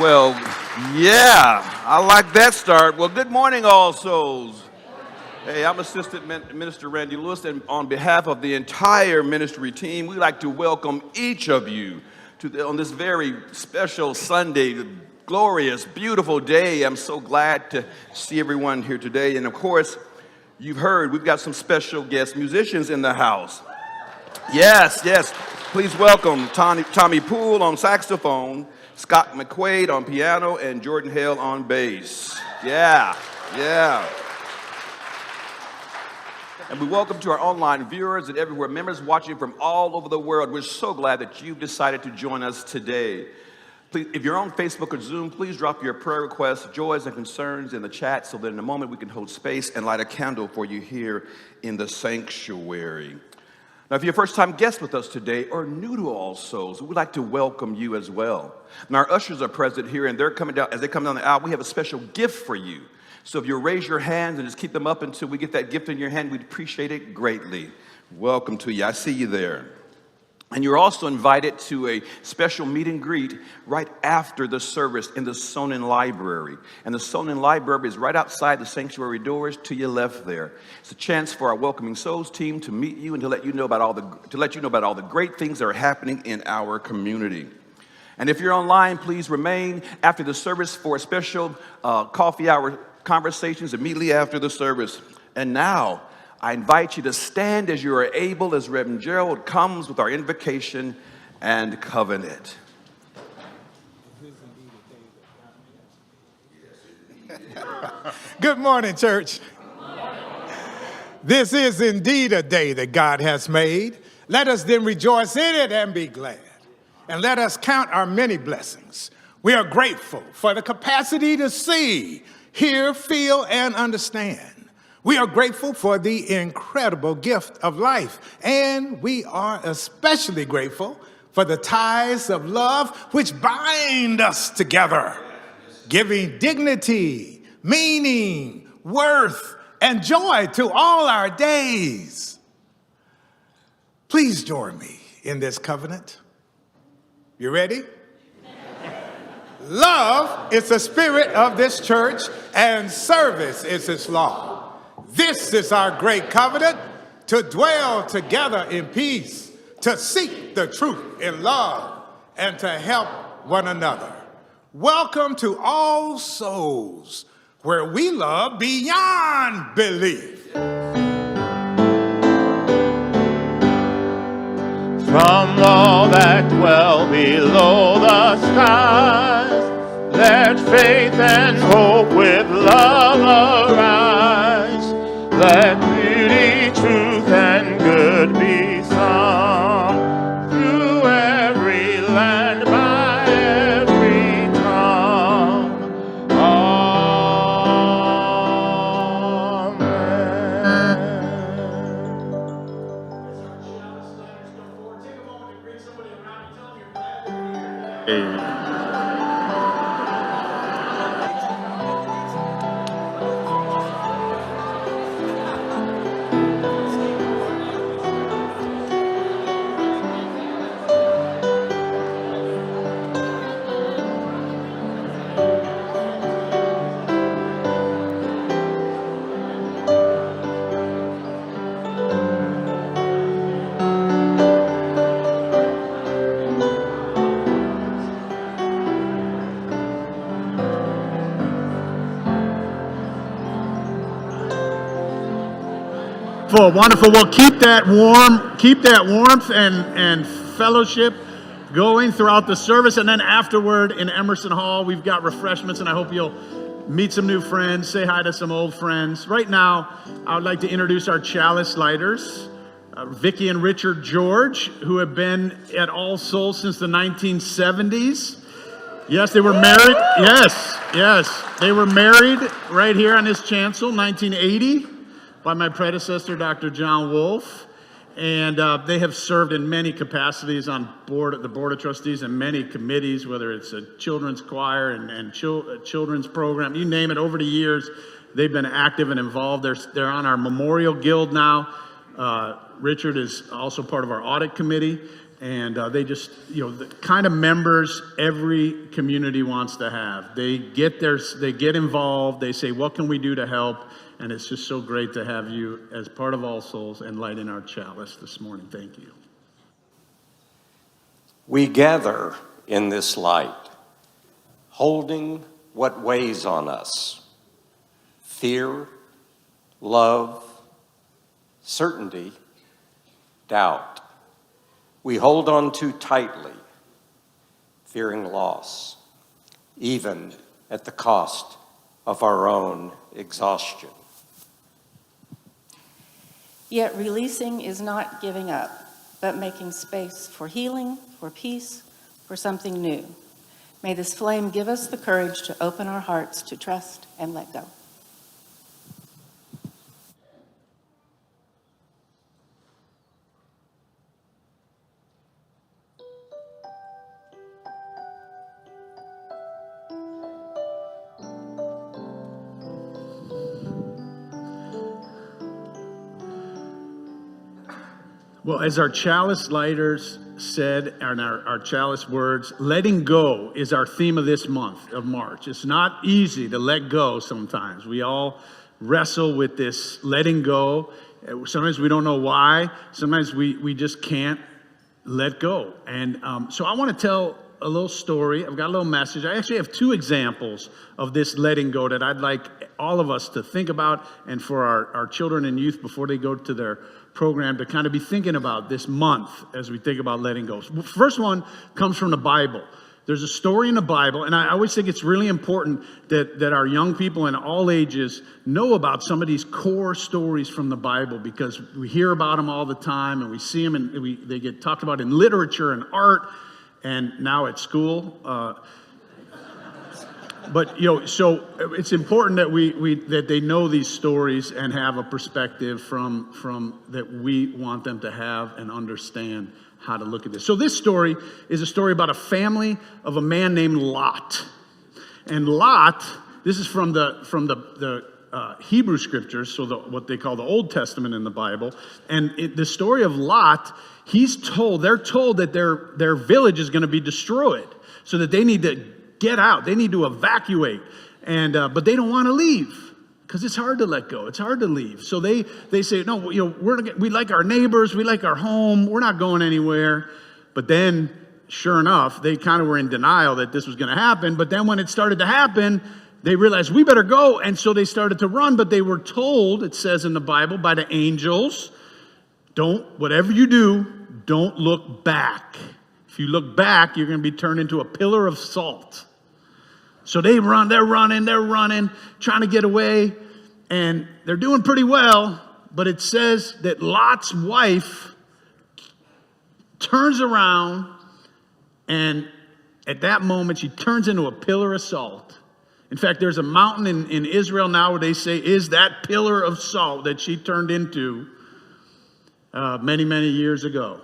Well, yeah, I like that start. Well, good morning, all souls. Hey, I'm Assistant Minister Randy Lewis, and on behalf of the entire ministry team, we'd like to welcome each of you on this very special Sunday, glorious, beautiful day. I'm so glad to see everyone here today. And of course, you've heard we've got some special guest musicians in the house. Yes. Please welcome Tommy Poole on saxophone, Scott McQuaid on piano, and Jordan Hale on bass. Yeah. And we welcome to our online viewers and everywhere, members watching from all over the world. We're so glad that you've decided to join us today. Please, if you're on Facebook or Zoom, please drop your prayer requests, joys, and concerns in the chat so that in a moment we can hold space and light a candle for you here in the sanctuary. Now, if you're a first-time guest with us today or new to All Souls, we'd like to welcome you as well. Now, our ushers are present here, and they're coming down. As they come down the aisle, we have a special gift for you. So if you'll raise your hands and just keep them up until we get that gift in your hand, we'd appreciate it greatly. Welcome to you. I see you there. And you're also invited to a special meet and greet right after the service in the Sonnen Library. And the Sonnen Library is right outside the sanctuary doors to your left there. It's a chance for our Welcoming Souls team to meet you and to let you know about all the great things that are happening in our community. And if you're online, please remain after the service for a special coffee hour conversations immediately after the service. And now, I invite you to stand as you are able as Reverend Gerald comes with our invocation and covenant. Good morning, church. This is indeed a day that God has made. Let us then rejoice in it and be glad. And let us count our many blessings. We are grateful for the capacity to see, hear, feel, and understand. We are grateful for the incredible gift of life, and we are especially grateful for the ties of love which bind us together, giving dignity, meaning, worth, and joy to all our days. Please join me in this covenant. You ready? Love is the spirit of this church, and service is its law. This is our great covenant, to dwell together in peace, to seek the truth in love, and to help one another. Welcome to All Souls, where we love beyond belief. From all that dwell below the skies, let faith and hope with love arise. Let beauty, truth, and good be sung through every land by every tongue. Amen. Wonderful, wonderful. Well, keep that warmth and fellowship going throughout the service. And then afterward in Emerson Hall, we've got refreshments, and I hope you'll meet some new friends, say hi to some old friends. Right now, I would like to introduce our chalice lighters, Vicki and Richard George, who have been at All Souls since the 1970s. Yes, they were married. Yes. They were married right here on this chancel, 1980, by my predecessor, Dr. John Wolfe. And they have served in many capacities on the Board of Trustees and many committees, whether it's a children's choir and children's program, you name it. Over the years, they've been active and involved. They're on our Memorial Guild now. Richard is also part of our audit committee. And they just, the kind of members every community wants to have. They get involved. They say, what can we do to help? And it's just so great to have you as part of All Souls and lighting our chalice this morning. Thank you. We gather in this light, holding what weighs on us: fear, love, certainty, doubt. We hold on too tightly, fearing loss, even at the cost of our own exhaustion. Yet releasing is not giving up, but making space for healing, for peace, for something new. May this flame give us the courage to open our hearts to trust and let go. Well, as our chalice lighters said, and our chalice words, letting go is our theme of this month of March. It's not easy to let go sometimes. We all wrestle with this letting go. Sometimes we don't know why. Sometimes we just can't let go. And so I want to tell a little story. I've got a little message. I actually have two examples of this letting go that I'd like all of us to think about, and for our children and youth before they go to their program to kind of be thinking about this month as we think about letting go. First one comes from the Bible. There's a story in the Bible, and I always think it's really important that our young people in all ages know about some of these core stories from the Bible, because we hear about them all the time, and we see them, and they get talked about in literature and art, and now at school. But so it's important that that they know these stories and have a perspective from that we want them to have and understand how to look at this. So this story is a story about a family of a man named Lot. And Lot, this is from the Hebrew scriptures, so what they call the Old Testament in the Bible. And the story of Lot, they're told that their village is going to be destroyed, so that they need to get out. They need to evacuate, but they don't want to leave because it's hard to let go. It's hard to leave. So they say, no, we like our neighbors, we like our home, we're not going anywhere. But then, sure enough, they kind of were in denial that this was going to happen. But then when it started to happen, they realized we better go, and so they started to run. But they were told, it says in the Bible, by the angels, whatever you do, don't look back. If you look back, you're going to be turned into a pillar of salt. So they're running, trying to get away, and they're doing pretty well, but it says that Lot's wife turns around, and at that moment, she turns into a pillar of salt. In fact, there's a mountain in Israel now where they say is that pillar of salt that she turned into many, many years ago.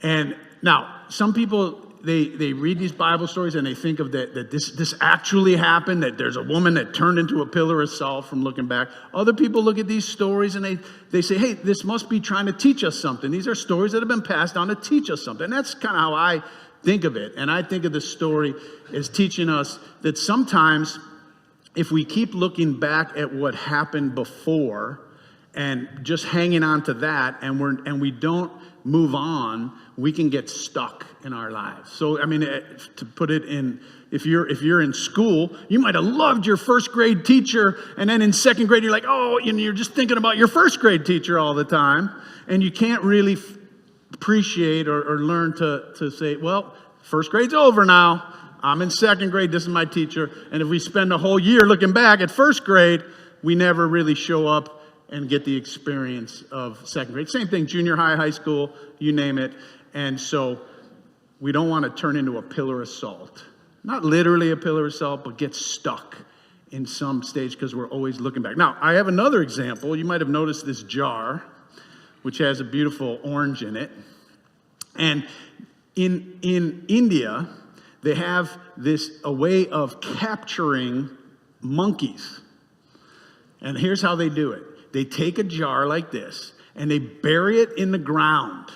And now, some people, they read these Bible stories and they think of that this actually happened, that there's a woman that turned into a pillar of salt from looking back. Other people look at these stories and they say, hey, this must be trying to teach us something. These are stories that have been passed on to teach us something. And that's kind of how I think of it. And I think of this story as teaching us that sometimes if we keep looking back at what happened before and just hanging on to that, and we don't move on, we can get stuck in our lives. So I mean, to put it in, if you're in school, you might have loved your first grade teacher, and then in second grade you're like, oh, and you're just thinking about your first grade teacher all the time, and you can't really appreciate or learn to say, well, first grade's over now. I'm in second grade, this is my teacher. And if we spend a whole year looking back at first grade, we never really show up and get the experience of second grade. Same thing, junior high, high school, you name it. And so we don't want to turn into a pillar of salt. Not literally a pillar of salt, but get stuck in some stage because we're always looking back. Now, I have another example. You might have noticed this jar, which has a beautiful orange in it. And in India, they have a way of capturing monkeys. And here's how they do it. They take a jar like this, and they bury it in the ground.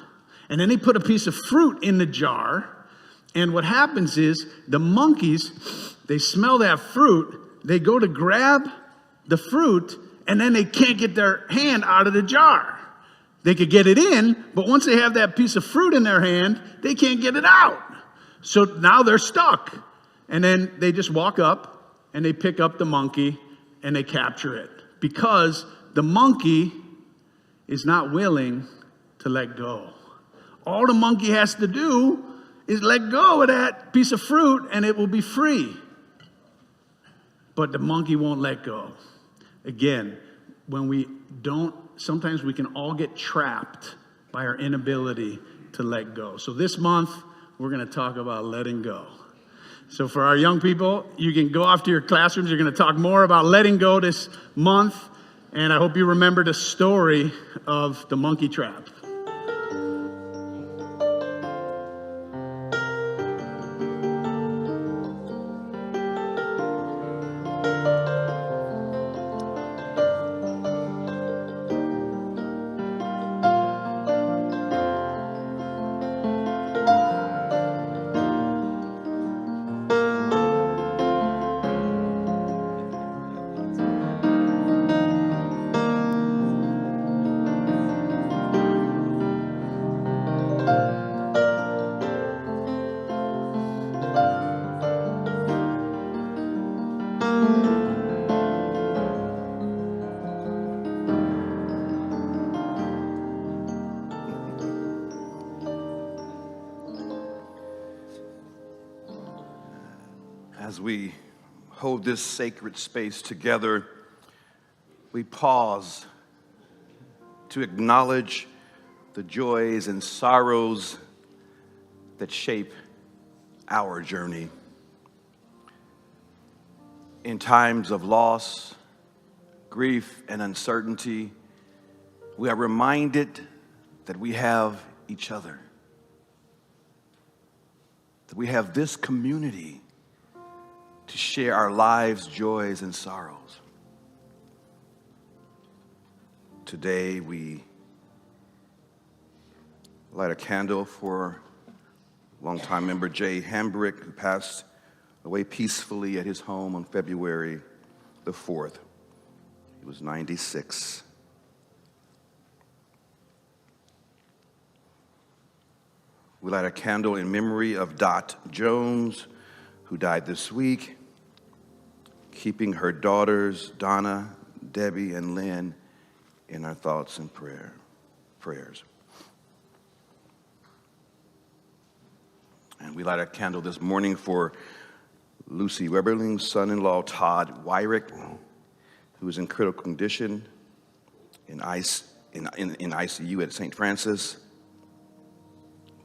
And then they put a piece of fruit in the jar. And what happens is the monkeys, they smell that fruit, they go to grab the fruit, and then they can't get their hand out of the jar. They could get it in, but once they have that piece of fruit in their hand, they can't get it out. So now they're stuck. And then they just walk up and they pick up the monkey and they capture it because the monkey is not willing to let go. All the monkey has to do is let go of that piece of fruit and it will be free. But the monkey won't let go. Again, when we don't, sometimes we can all get trapped by our inability to let go. So this month, we're going to talk about letting go. So for our young people, you can go off to your classrooms. You're going to talk more about letting go this month. And I hope you remember the story of the monkey trap. As we hold this sacred space together, we pause to acknowledge the joys and sorrows that shape our journey. In times of loss, grief, and uncertainty, we are reminded that we have each other, that we have this community to share our lives' joys and sorrows. Today, we light a candle for longtime member Jay Hambrick, who passed away peacefully at his home on February the 4th. He was 96. We light a candle in memory of Dot Jones, who died this week, keeping her daughters, Donna, Debbie, and Lynn, in our thoughts and prayers. And we light a candle this morning for Lucy Weberling's son-in-law, Todd Wyrick, who is in critical condition in ICU at St. Francis.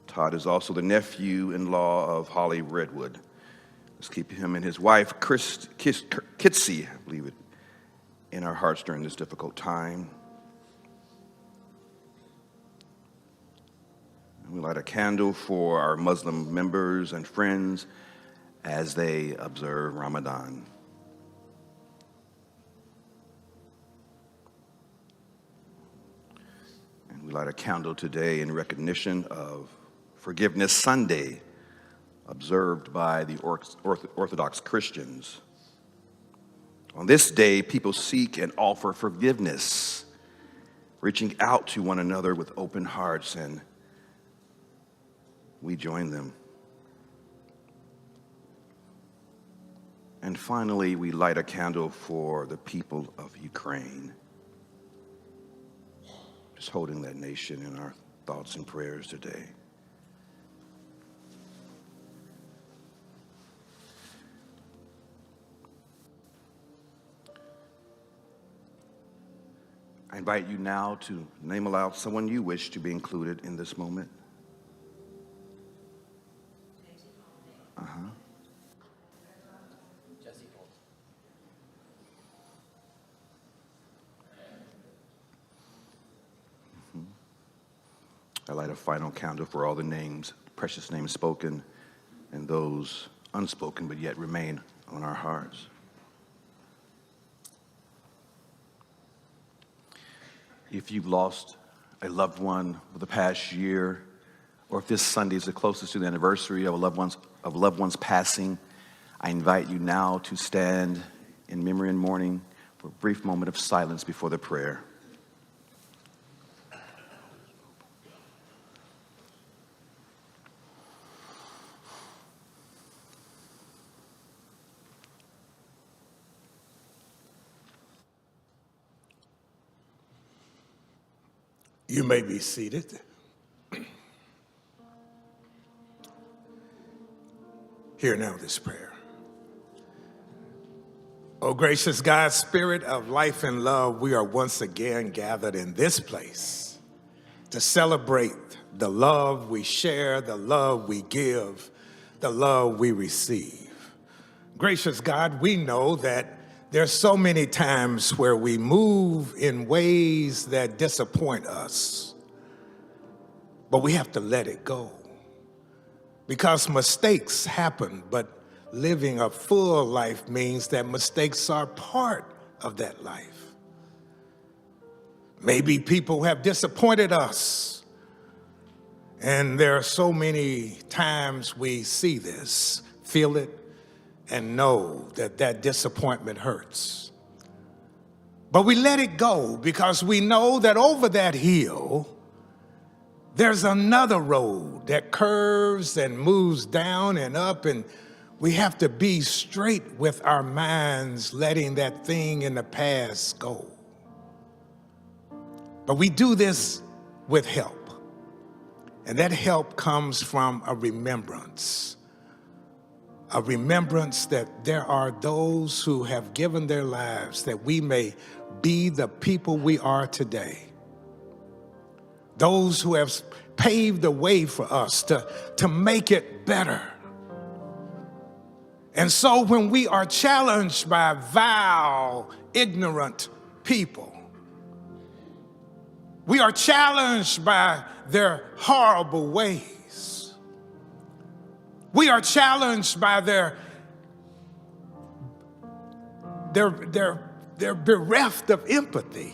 Todd is also the nephew-in-law of Holly Redwood. Let's keep him and his wife, Kitsy, I believe it, in our hearts during this difficult time. And we light a candle for our Muslim members and friends as they observe Ramadan. And we light a candle today in recognition of Forgiveness Sunday, observed by the Orthodox Christians. On this day, people seek and offer forgiveness reaching out to one another with open hearts, and we join them. And finally, we light a candle for the people of Ukraine. Just holding that nation in our thoughts and prayers today. I invite you now to name aloud someone you wish to be included in this moment. I light a final candle for all the names, precious names spoken, and those unspoken but yet remain on our hearts. If you've lost a loved one over the past year, or if this Sunday is the closest to the anniversary of loved one's passing, I invite you now to stand in memory and mourning for a brief moment of silence before the prayer. You may be seated. Hear now this prayer. O gracious God, Spirit of life and love, we are once again gathered in this place to celebrate the love we share, the love we give, the love we receive. Gracious God, we know that there's so many times where we move in ways that disappoint us, but we have to let it go because mistakes happen, but living a full life means that mistakes are part of that life. Maybe people have disappointed us, and there are so many times we see this, feel it, and know that that disappointment hurts. But we let it go because we know that over that hill, there's another road that curves and moves down and up, and we have to be straight with our minds, letting that thing in the past go. But we do this with help, and that help comes from a remembrance that there are those who have given their lives that we may be the people we are today. Those who have paved the way for us to make it better. And so when we are challenged by vile, ignorant people, we are challenged by their horrible ways. We are challenged by their bereft of empathy.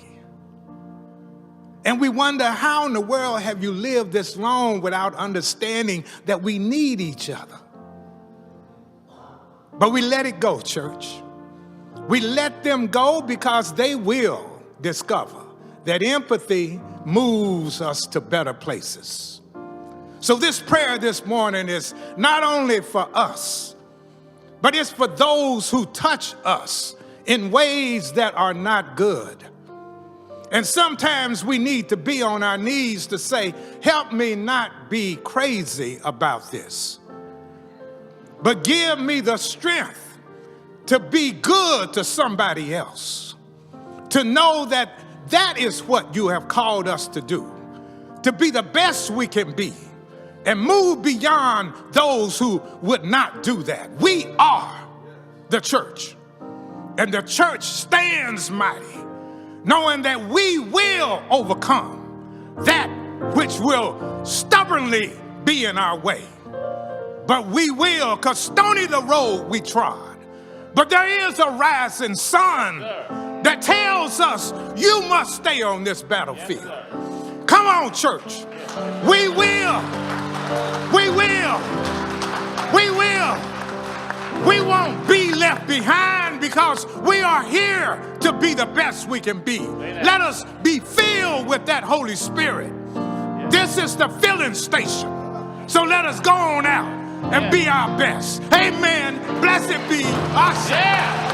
And we wonder, how in the world have you lived this long without understanding that we need each other? But we let it go, church. We let them go because they will discover that empathy moves us to better places. So this prayer this morning is not only for us, but it's for those who touch us in ways that are not good. And sometimes we need to be on our knees to say, help me not be crazy about this, but give me the strength to be good to somebody else, to know that that is what you have called us to do, to be the best we can be and move beyond those who would not do that. We are the church, and the church stands mighty, knowing that we will overcome that which will stubbornly be in our way. But we will, because stony the road we trod. But there is a rising sun that tells us you must stay on this battlefield. Come on, church. We will. We will. We will. We won't be left behind. Amen. Because we are here to be the best we can be. Let us be filled with that Holy Spirit. This is the filling station. So let us go on out and be our best. Amen. Blessed be our Savior.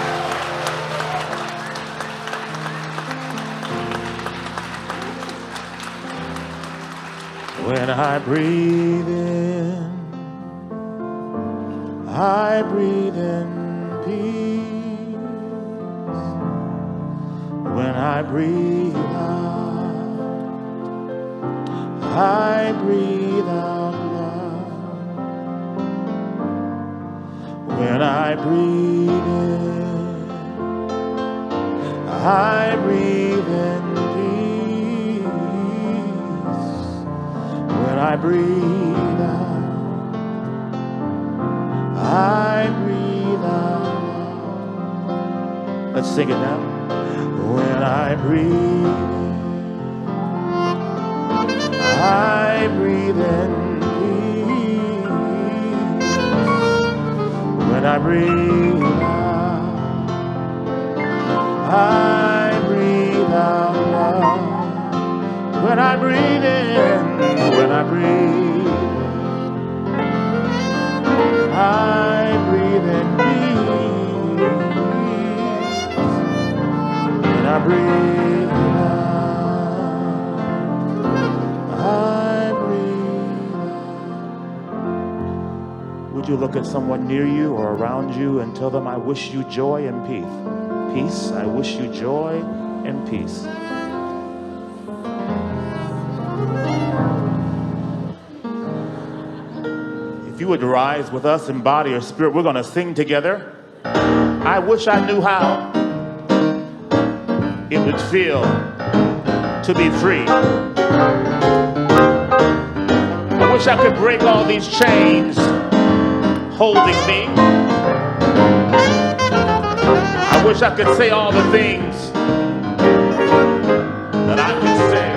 When I breathe in, I breathe in peace. When I breathe out, I breathe out love. When I breathe in, I breathe in peace. When I breathe out, I breathe out love. Let's sing it now. When I breathe in, I breathe in peace. When I breathe out, I breathe out love. When I breathe in, when I breathe, I breathe in peace. When I breathe out, I breathe out. Would you look at someone near you or around you and tell them, I wish you joy and peace. Peace, I wish you joy and peace. If you would rise with us in body or spirit, we're going to sing together. I wish I knew how it would feel to be free. I wish I could break all these chains holding me. I wish I could say all the things that I could say.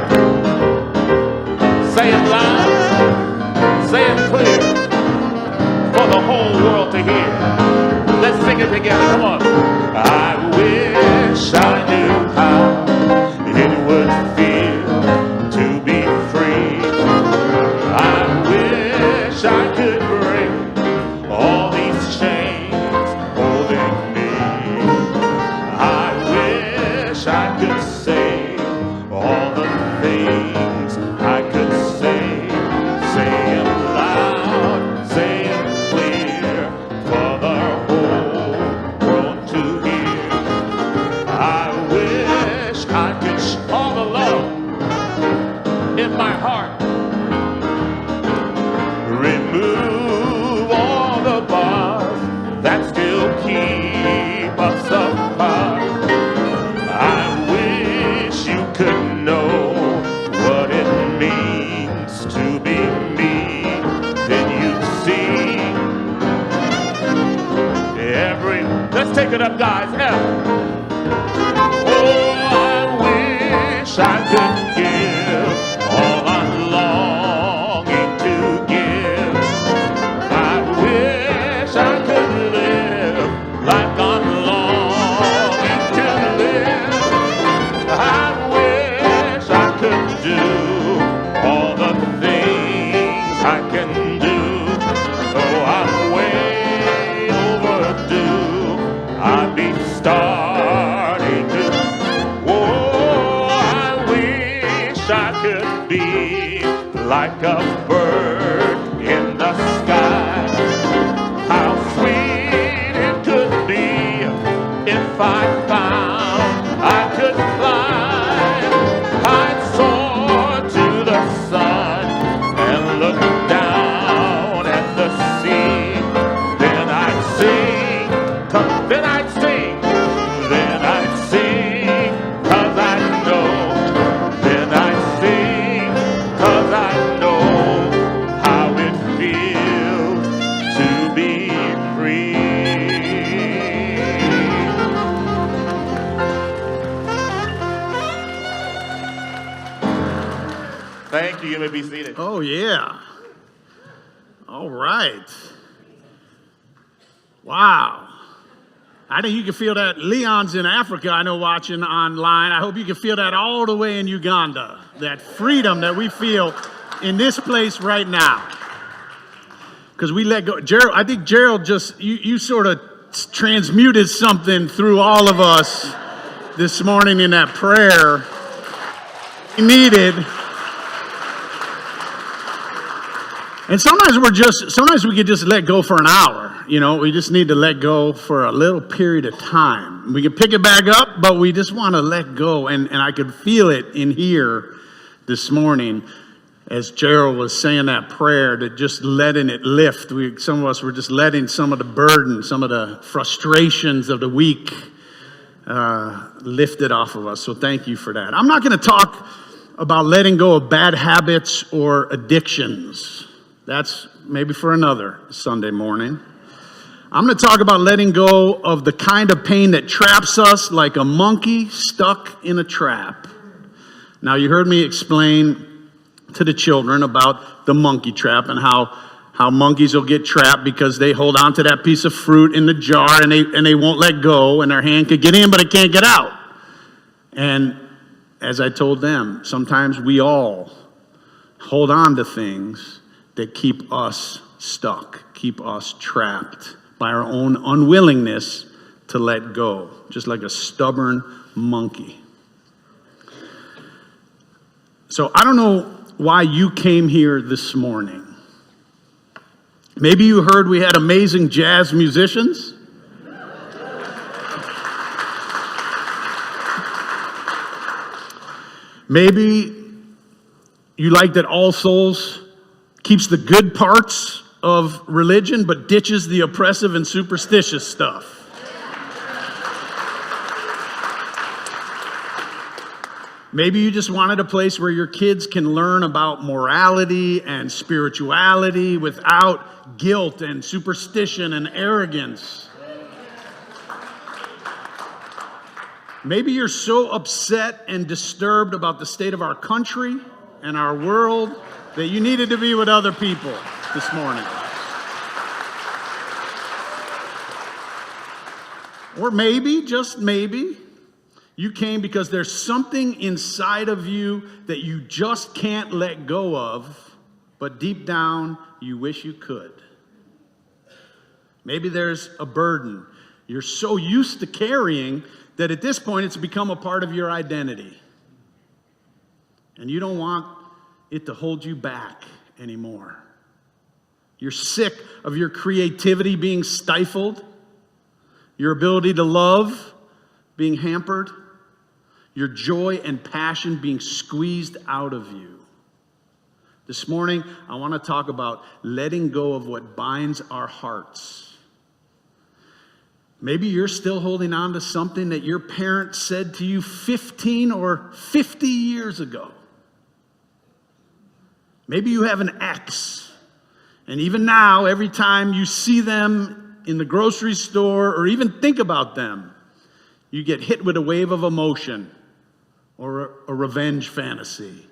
Say it loud, say it clear, for the whole world to hear. Let's sing it together, come on. I wish I knew how it would feel to be free. I wish I could break all these chains holding me. I wish I could say all the things I could say. Say it loud, say it clear, for the whole world to hear. I wish I could all the love in my heart. Remove all the bars that still keep us apart. I wish you could know what it means to be me. Then you'd see every. Let's take it up, guys. F. Oh, I wish I could give all I'm longing to give. I wish I could live like I'm longing to live. I wish I could do all the things I can do. Though I'm way overdue, I'd be starting to. Oh, I wish I could be like a bird in the sky. How sweet it could be if I found I could fly. I'd soar to the sun and look down at the sea. Then I'd sing, then I'd sing, then I'd sing, 'cause I know. Then I'd sing, 'cause I know how it feels to be free. Thank you. You may be seated. Oh, yeah. All right. Wow. I think you can feel that. Leon's in Africa, I know, watching online. I hope you can feel that all the way in Uganda, that freedom that we feel in this place right now. Because we let go. Gerald, I think Gerald just, you sort of transmuted something through all of us this morning in that prayer. We needed. And sometimes we could just let go for an hour. You know, we just need to let go for a little period of time. We can pick it back up, but we just want to let go. And I could feel it in here this morning as Gerald was saying that prayer, to just letting it lift. Some of us were just letting some of the burden, some of the frustrations of the week lifted off of us. So thank you for that. I'm not going to talk about letting go of bad habits or addictions. That's maybe for another Sunday morning. I'm going to talk about letting go of the kind of pain that traps us like a monkey stuck in a trap. Now, you heard me explain to the children about the monkey trap and how monkeys will get trapped because they hold on to that piece of fruit in the jar and they won't let go, and their hand could get in but it can't get out. And as I told them, sometimes we all hold on to things that keep us stuck, keep us trapped by our own unwillingness to let go, just like a stubborn monkey. So I don't know why you came here this morning. Maybe you heard we had amazing jazz musicians. Maybe you like that All Souls keeps the good parts of religion but ditches the oppressive and superstitious stuff. Maybe you just wanted a place where your kids can learn about morality and spirituality without guilt and superstition and arrogance. Maybe you're so upset and disturbed about the state of our country and our world that you needed to be with other people this morning. Or maybe, just maybe, you came because there's something inside of you that you just can't let go of, but deep down, you wish you could. Maybe there's a burden you're so used to carrying that at this point it's become a part of your identity. And you don't want it to hold you back anymore. You're sick of your creativity being stifled, your ability to love being hampered, your joy and passion being squeezed out of you. This morning, I want to talk about letting go of what binds our hearts. Maybe you're still holding on to something that your parents said to you 15 or 50 years ago. Maybe you have an ex, and even now, every time you see them in the grocery store or even think about them, you get hit with a wave of emotion or a revenge fantasy.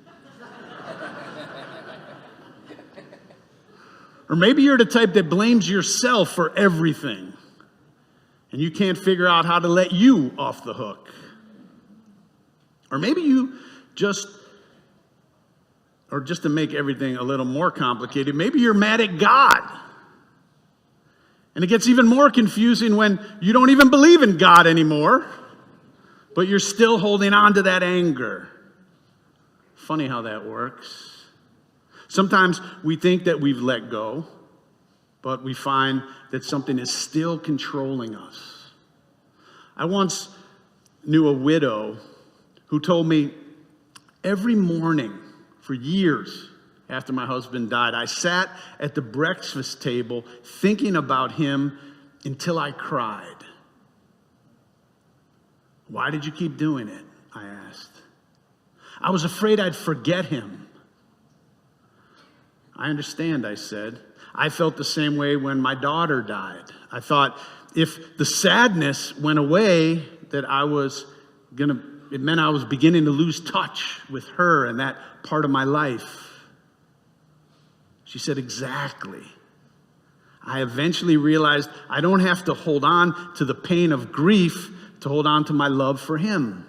Or maybe you're the type that blames yourself for everything, and you can't figure out how to let you off the hook. Or maybe you just to make everything a little more complicated, maybe you're mad at God. And it gets even more confusing when you don't even believe in God anymore, but you're still holding on to that anger. Funny how that works. Sometimes we think that we've let go, but we find that something is still controlling us. I once knew a widow who told me every morning for years after my husband died, I sat at the breakfast table thinking about him until I cried. Why did you keep doing it? I asked. I was afraid I'd forget him. I understand, I said. I felt the same way when my daughter died. I thought if the sadness went away, that it meant I was beginning to lose touch with her and that part of my life. She said, exactly. I eventually realized I don't have to hold on to the pain of grief to hold on to my love for him.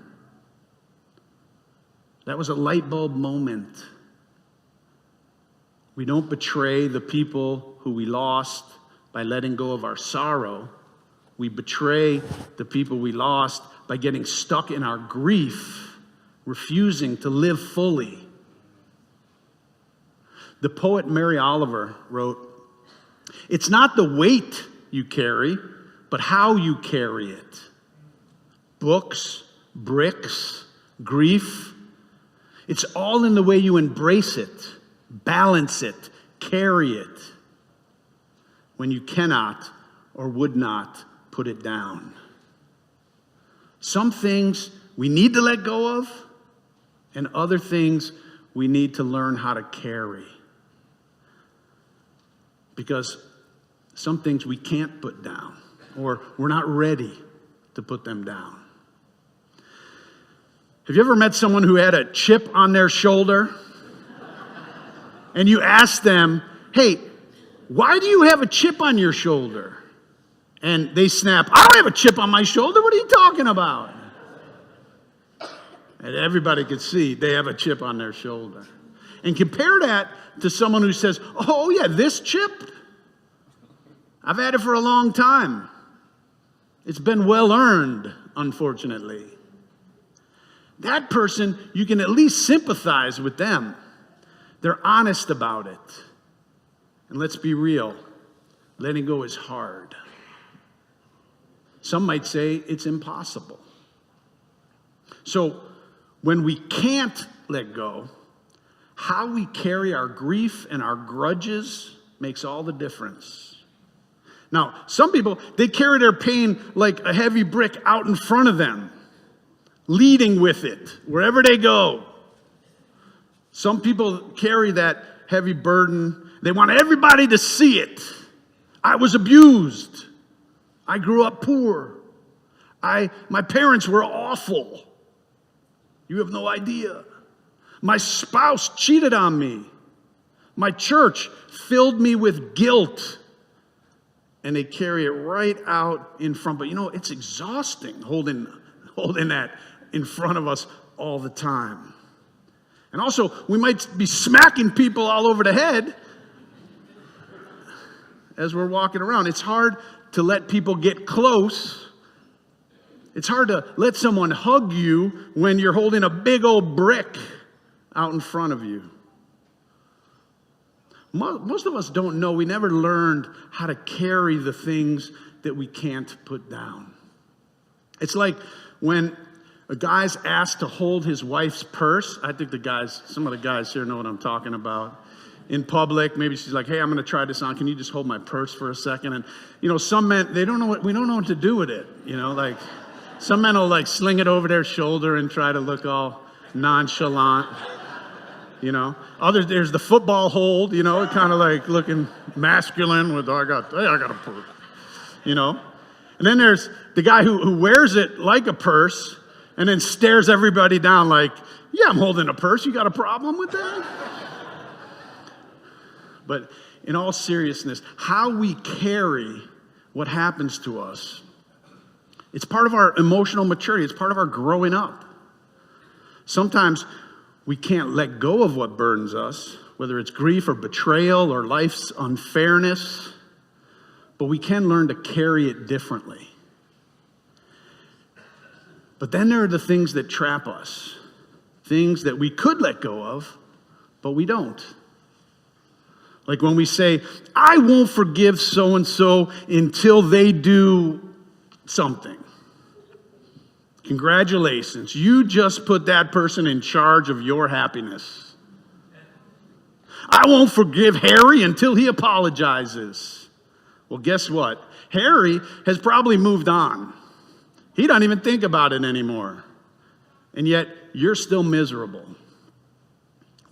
That was a light bulb moment. We don't betray the people who we lost by letting go of our sorrow. We betray the people we lost by getting stuck in our grief, refusing to live fully. The poet Mary Oliver wrote, "It's not the weight you carry, but how you carry it. Books, bricks, grief, it's all in the way you embrace it, balance it, carry it, when you cannot or would not put it down." Some things we need to let go of, and other things we need to learn how to carry. Because some things we can't put down, or we're not ready to put them down. Have you ever met someone who had a chip on their shoulder? And you ask them, "Hey, why do you have a chip on your shoulder?" And they snap, "I don't have a chip on my shoulder. What are you talking about?" And everybody could see they have a chip on their shoulder. And compare that to someone who says, "Oh yeah, this chip, I've had it for a long time. It's been well earned, unfortunately." That person, you can at least sympathize with them. They're honest about it. And let's be real, letting go is hard. Some might say it's impossible. So when we can't let go, how we carry our grief and our grudges makes all the difference. Now, some people, they carry their pain like a heavy brick out in front of them, leading with it wherever they go. Some people carry that heavy burden. They want everybody to see it. I was abused. I grew up poor. My parents were awful. You have no idea. My spouse cheated on me. My church filled me with guilt. And they carry it right out in front. But you know, it's exhausting holding that in front of us all the time. And also, we might be smacking people all over the head as we're walking around. It's hard to let people get close. It's hard to let someone hug you when you're holding a big old brick out in front of you. Most of us don't know. We never learned how to carry the things that we can't put down. It's like when a guy's asked to hold his wife's purse. I think some of the guys here know what I'm talking about. In public, maybe she's like, "Hey, I'm going to try this on. Can you just hold my purse for a second?" And you know, some men, we don't know what to do with it. You know, like some men will like sling it over their shoulder and try to look all nonchalant. You know, others, there's the football hold, you know, kind of like looking masculine with, I got a purse, you know. And then there's the guy who wears it like a purse and then stares everybody down like, "Yeah, I'm holding a purse. You got a problem with that?" But in all seriousness, how we carry what happens to us, it's part of our emotional maturity. It's part of our growing up. Sometimes we can't let go of what burdens us, whether it's grief or betrayal or life's unfairness, but we can learn to carry it differently. But then there are the things that trap us, things that we could let go of, but we don't. Like when we say, "I won't forgive so-and-so until they do something." Congratulations, you just put that person in charge of your happiness. "I won't forgive Harry until he apologizes." Well, guess what? Harry has probably moved on. He doesn't even think about it anymore. And yet, you're still miserable,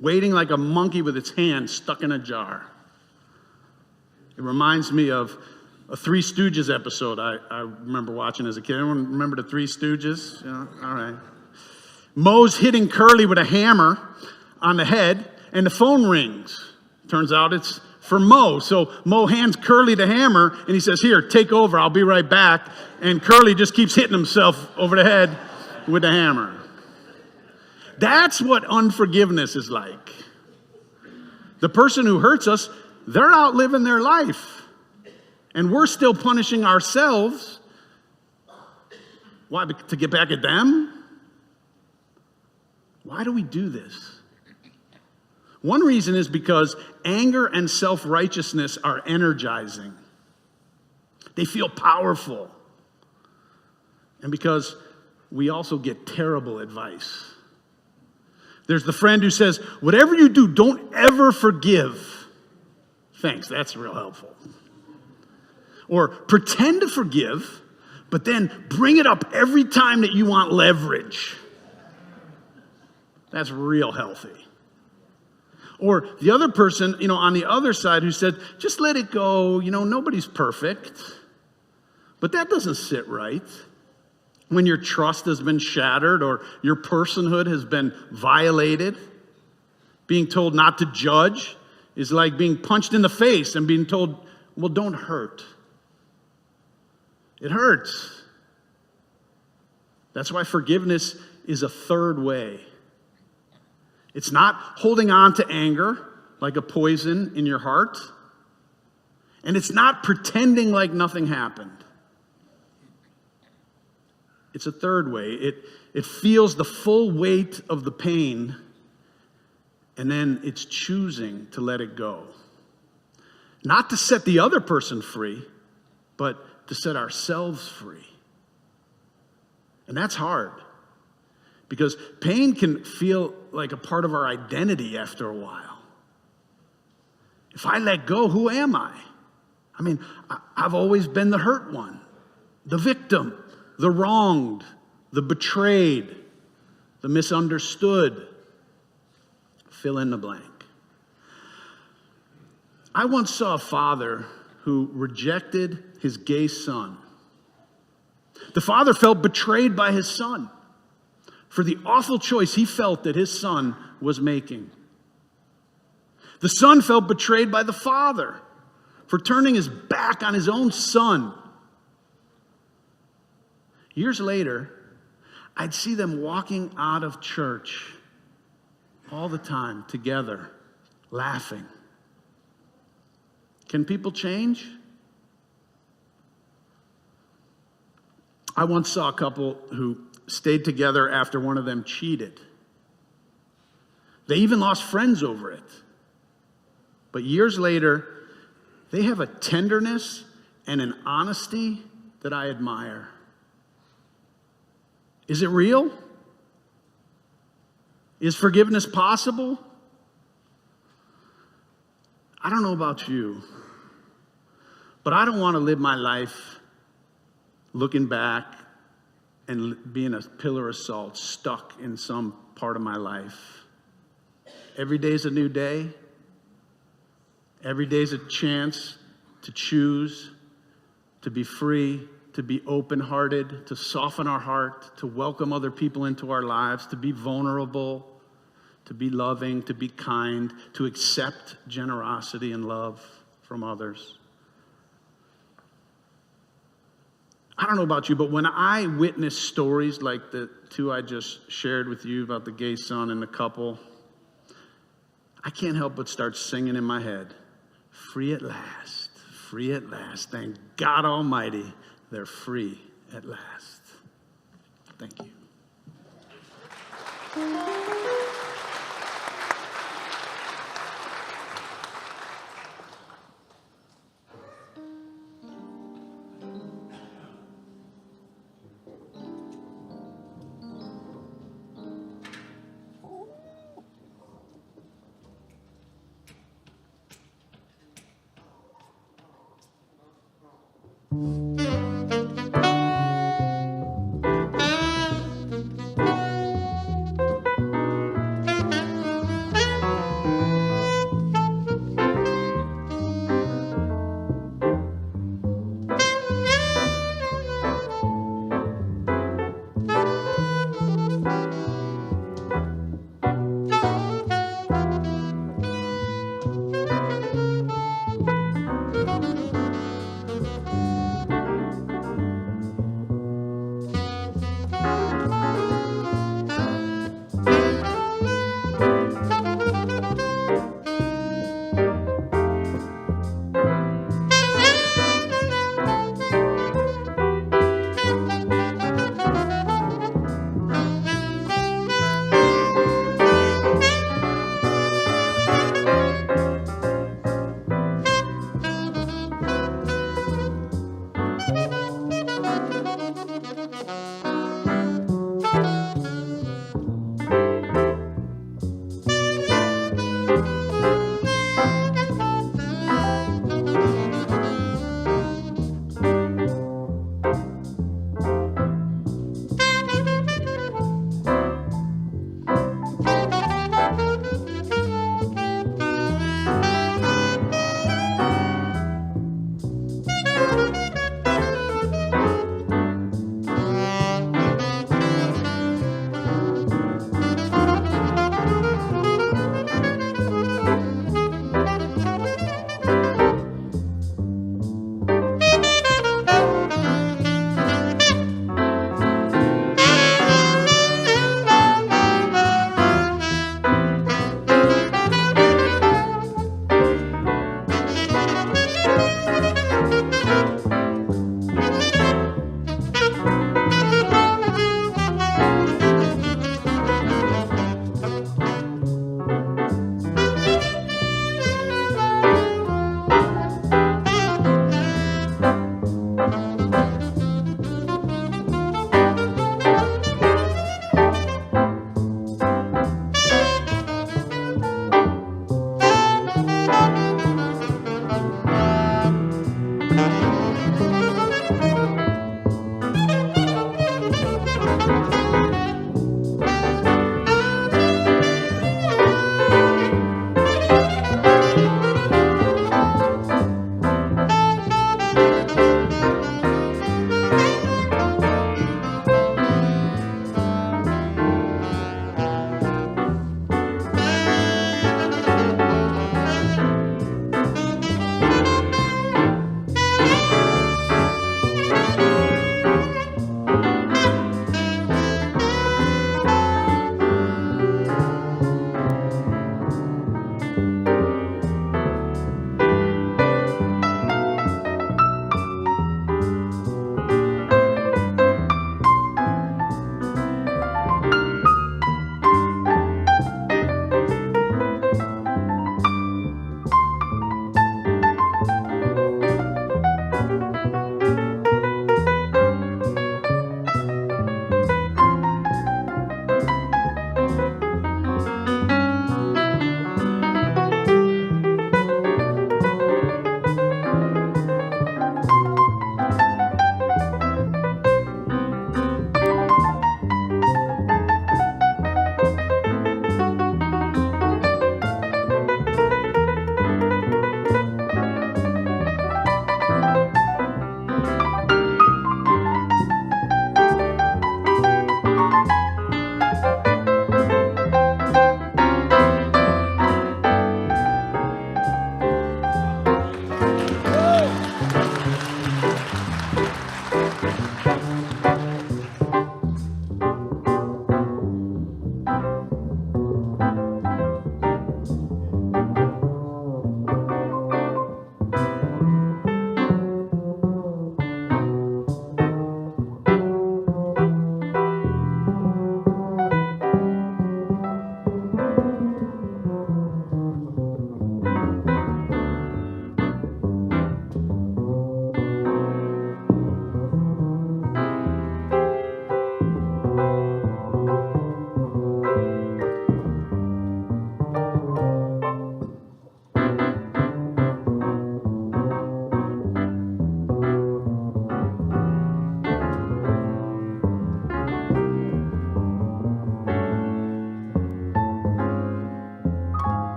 waiting like a monkey with its hand stuck in a jar. It reminds me of a Three Stooges episode I remember watching as a kid. Anyone remember the Three Stooges? Yeah, all right. Moe's hitting Curly with a hammer on the head, and the phone rings. Turns out it's for Mo. So Mo hands Curly the hammer, and he says, here, take over, I'll be right back. And Curly just keeps hitting himself over the head with the hammer. That's what unforgiveness is like. The person who hurts us, they're out living their life. And we're still punishing ourselves. Why? To get back at them? Why do we do this? One reason is because anger and self-righteousness are energizing. They feel powerful. And because we also get terrible advice. There's the friend who says, whatever you do, don't ever forgive. Thanks, that's real helpful. Or pretend to forgive, but then bring it up every time that you want leverage. That's real healthy. Or the other person, on the other side who said, just let it go, nobody's perfect. But that doesn't sit right. When your trust has been shattered or your personhood has been violated, being told not to judge is like being punched in the face and being told, well, don't hurt. It hurts. That's why forgiveness is a third way. It's not holding on to anger like a poison in your heart. And it's not pretending like nothing happened. It's a third way. It feels the full weight of the pain, and then it's choosing to let it go. Not to set the other person free, but to set ourselves free. And that's hard. Because pain can feel like a part of our identity after a while. If I let go, who am I? I've always been the hurt one, the victim, the wronged, the betrayed, the misunderstood. Fill in the blank. I once saw a father who rejected his gay son. The father felt betrayed by his son for the awful choice he felt that his son was making. The son felt betrayed by the father for turning his back on his own son. Years later, I'd see them walking out of church all the time together, laughing. Can people change? I once saw a couple who stayed together after one of them cheated. They even lost friends over it. But years later, they have a tenderness and an honesty that I admire. Is it real? Is forgiveness possible? I don't know about you, but I don't want to live my life looking back and being a pillar of salt, stuck in some part of my life. Every day is a new day. Every day is a chance to choose, to be free, to be open-hearted, to soften our heart, to welcome other people into our lives, to be vulnerable, to be loving, to be kind, to accept generosity and love from others. I don't know about you, but when I witness stories like the two I just shared with you about the gay son and the couple, I can't help but start singing in my head, free at last, free at last. Thank God Almighty, they're free at last. Thank you.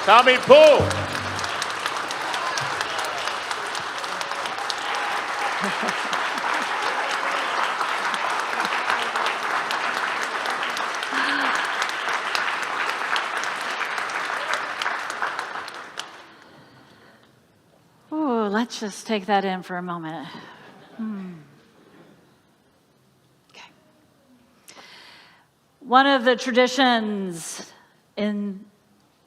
Tommy Poole. Ooh, let's just take that in for a moment. Okay. One of the traditions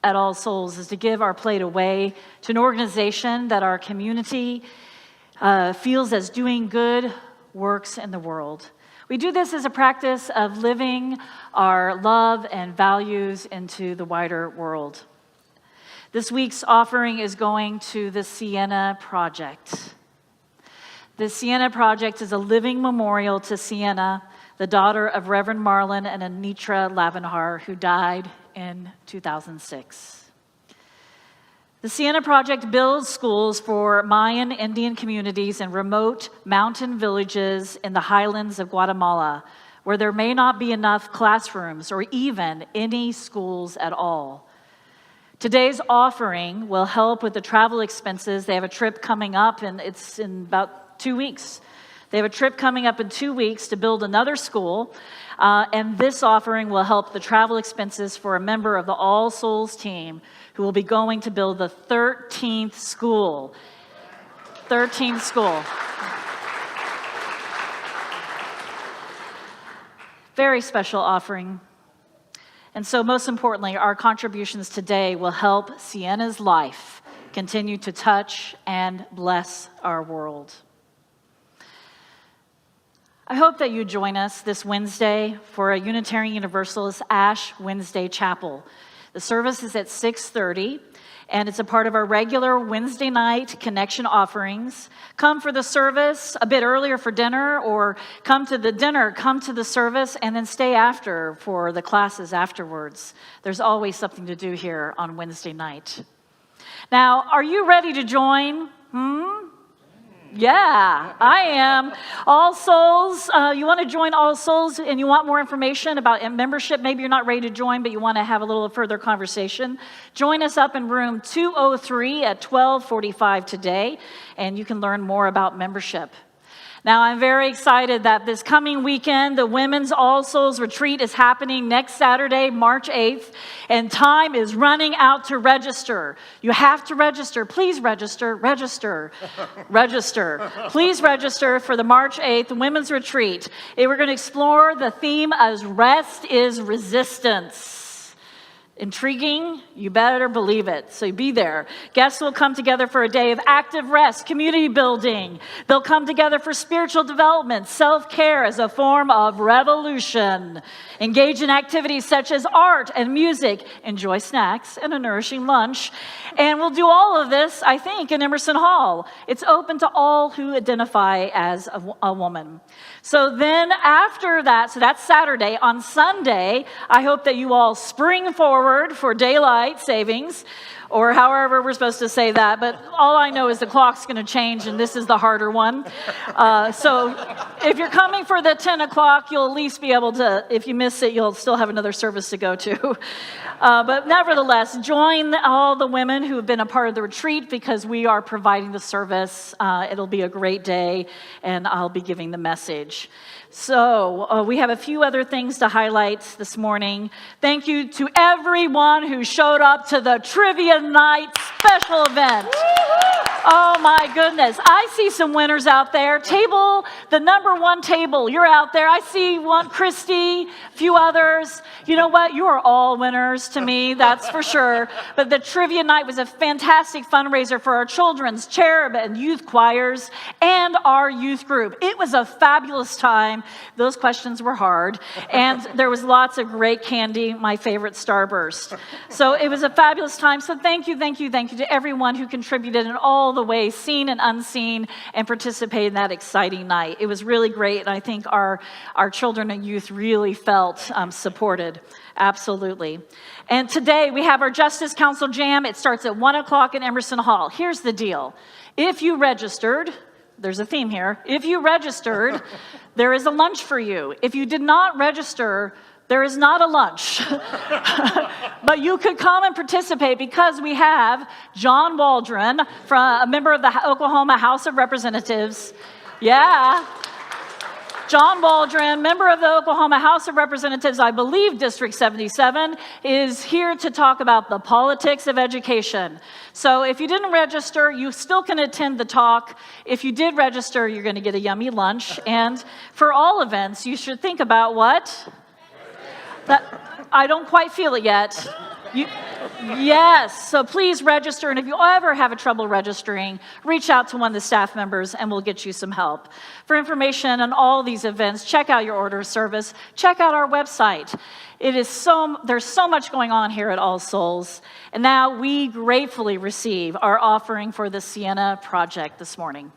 at All Souls is to give our plate away to an organization that our community feels as doing good works in the world. We do this as a practice of living our love and values into the wider world. This week's offering is going to the Sienna Project. The Sienna Project is a living memorial to Sienna, the daughter of Reverend Marlin and Anitra Lavanhar, who died in 2006. The Sienna Project builds schools for Mayan Indian communities in remote mountain villages in the highlands of Guatemala, where there may not be enough classrooms or even any schools at all. Today's offering will help with the travel expenses. They have a trip coming up, and it's in about 2 weeks. They have a trip coming up in 2 weeks to build another school, and this offering will help the travel expenses for a member of the All Souls team who will be going to build the 13th school. 13th school. Very special offering. And so most importantly, our contributions today will help Sienna's life continue to touch and bless our world. I hope that you join us this Wednesday for a Unitarian Universalist Ash Wednesday Chapel. The service is at 6:30, and it's a part of our regular Wednesday night connection offerings. Come for the service a bit earlier for dinner, or come to the dinner, come to the service, and then stay after for the classes afterwards. There's always something to do here on Wednesday night. Now, are you ready to join? Yeah, I am. All Souls, you want to join All Souls and you want more information about membership, maybe you're not ready to join, but you want to have a little further conversation, join us up in room 203 at 12:45 today, and you can learn more about membership. Now, I'm very excited that this coming weekend, the Women's All Souls Retreat is happening next Saturday, March 8th, and time is running out to register. You have to register. Please register, register, register. Please register for the March 8th Women's Retreat. We're going to explore the theme as rest is resistance. Intriguing? You better believe it. So be there. Guests will come together for a day of active rest, community building. They'll come together for spiritual development, self-care as a form of revolution. Engage in activities such as art and music. Enjoy snacks and a nourishing lunch. And we'll do all of this, I think, in Emerson Hall. It's open to all who identify as a woman. So then after that, so that's Saturday. On Sunday, I hope that you all spring forward for daylight savings, or however we're supposed to say that, but all I know is the clock's going to change, and this is the harder one. So if you're coming for the 10 o'clock, you'll at least be able to, if you miss it, you'll still have another service to go to. But nevertheless, join all the women who have been a part of the retreat, because we are providing the service. It'll be a great day, and I'll be giving the message. So we have a few other things to highlight this morning. Thank you to everyone who showed up to the Trivia Night special event. Oh my goodness. I see some winners out there. Table, the number one table, you're out there. I see one, Christy, a few others. You know what? You are all winners to me, that's for sure. But the Trivia Night was a fantastic fundraiser for our children's, cherub, and youth choirs, and our youth group. It was a fabulous time. Those questions were hard, and there was lots of great candy, my favorite Starburst. So it was a fabulous time. So thank you to everyone who contributed in all the ways, seen and unseen, and participated in that exciting night. It was really great, and I think our children and youth really felt supported. Absolutely. And today we have our Justice Council Jam. It starts at 1 o'clock in Emerson Hall. Here's the deal. If you registered, there's a theme here. If you registered, there is a lunch for you. If you did not register, There is not a lunch. But you could come and participate because we have John Waldron, a member of the Oklahoma House of Representatives. Yeah. John Waldron, member of the Oklahoma House of Representatives, I believe District 77, is here to talk about the politics of education. So if you didn't register, you still can attend the talk. If you did register, you're going to get a yummy lunch. And for all events, you should think about what? I don't quite feel it yet. Yes, so please register, and if you ever have a trouble registering, reach out to one of the staff members and we'll get you some help. For information on all these events, check out your order of service, check out our website. There's so much going on here at All Souls, and now we gratefully receive our offering for the Sienna Project this morning.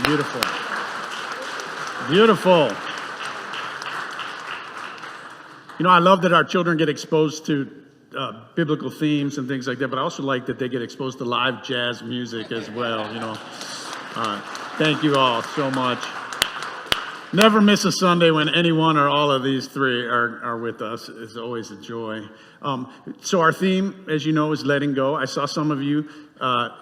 Beautiful. Beautiful. You know, I love that our children get exposed to biblical themes and things like that, but I also like that they get exposed to live jazz music as well, you know. Thank you all so much. Never miss a Sunday when any one or all of these three are with us. It's always a joy. So our theme, as you know, is letting go. I saw some of you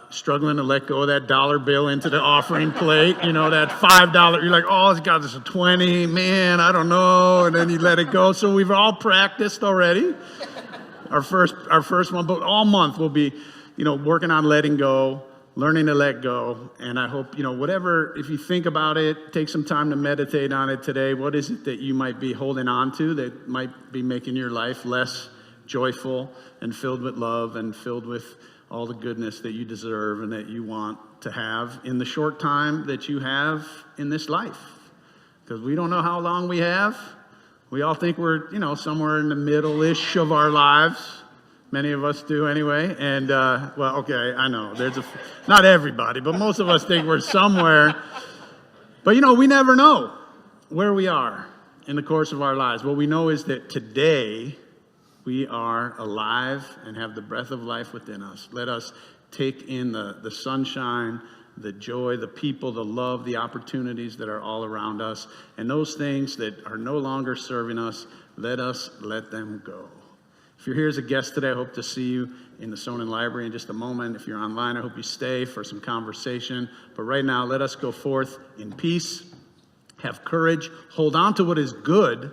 struggling to let go of that dollar bill into the offering plate. You know, that $5. You're like, oh, it's got this a 20. Man, I don't know. And then you let it go. So we've all practiced already. Our first one, but all month we'll be, you know, working on letting go, learning to let go. And I hope, you know, whatever, if you think about it, take some time to meditate on it today. What is it that you might be holding on to that might be making your life less joyful and filled with love and filled with all the goodness that you deserve and that you want to have in the short time that you have in this life? Because we don't know how long we have. We all think we're, you know, somewhere in the middle-ish of our lives. Many of us do anyway. And, well, okay, I know. Not everybody, but most of us think we're somewhere. But, we never know where we are in the course of our lives. What we know is that today we are alive and have the breath of life within us. Let us take in the sunshine, the joy, the people, the love, the opportunities that are all around us. And those things that are no longer serving us, let us let them go. If you're here as a guest today, I hope to see you in the Sonnen Library in just a moment. If you're online, I hope you stay for some conversation. But right now, let us go forth in peace, have courage, hold on to what is good,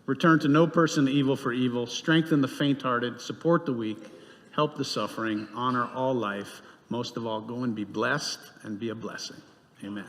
return to no person evil for evil, strengthen the faint-hearted, support the weak, help the suffering, honor all life. Most of all, go and be blessed and be a blessing. Amen.